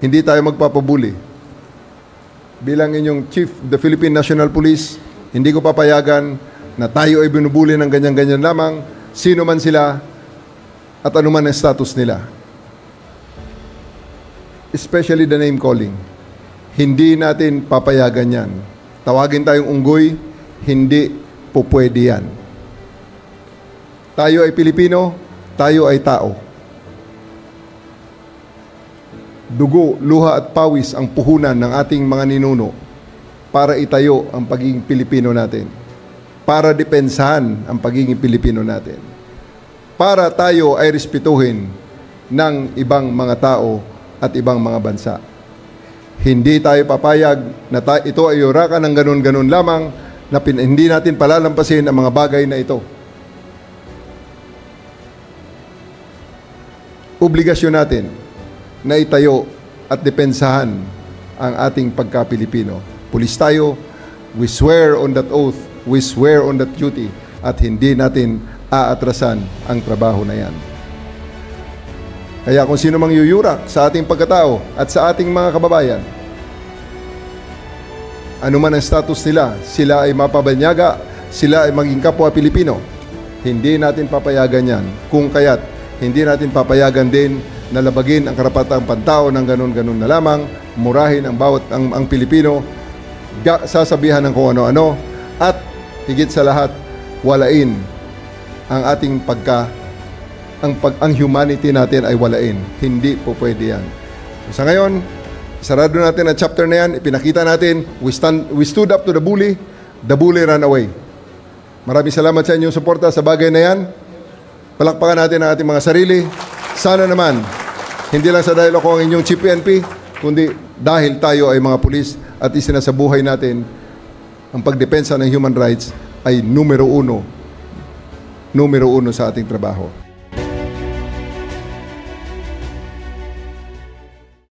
hindi tayo magpapabuli. Bilang inyong Chief of the Philippine National Police, hindi ko papayagan na tayo ay binubuli ng ganyan-ganyan lamang, sino man sila at anuman ang status nila. Especially the name calling. Hindi natin papayagan yan. Tawagin tayong unggoy, hindi po pwede yan. Tayo ay Pilipino, tayo ay tao. Dugo, luha at pawis ang puhunan ng ating mga ninuno para itayo ang pagiging Pilipino natin. Para depensahan ang pagiging Pilipino natin. Para tayo ay respetuhin ng ibang mga tao at ibang mga bansa. Hindi tayo papayag na ito ay yurakan ng ganun-ganun lamang na hindi natin palalampasin ang mga bagay na ito. Obligasyon natin na itayo at depensahan ang ating pagka-Pilipino. Pulis tayo, we swear on that oath, we swear on that duty, at hindi natin aatrasan ang trabaho na yan. Kaya kung sino mang yuyurak sa ating pagkatao at sa ating mga kababayan, anuman ang status nila, sila ay mapabanyaga, sila ay maging kapwa Pilipino, hindi natin papayagan yan. Kung kaya't, hindi natin papayagan din na labagin ang karapatang pantao ng ganun-ganun na lamang, murahin ang bawat ang Pilipino, sasabihan ng kung ano-ano, at higit sa lahat, walain ang ating ang humanity natin ay walain. Hindi po pwede yan. So, sa ngayon, sarado natin ang chapter na yan, ipinakita natin, we stood up to the bully ran away. Maraming salamat sa inyong suporta sa bagay na yan. Palakpakan natin ang ating mga sarili. Sana naman, hindi lang sa dahil ako ang inyong Chief PNP, kundi dahil tayo ay mga pulis at isinasabuhay natin ang pagdepensa ng human rights ay numero uno sa ating trabaho.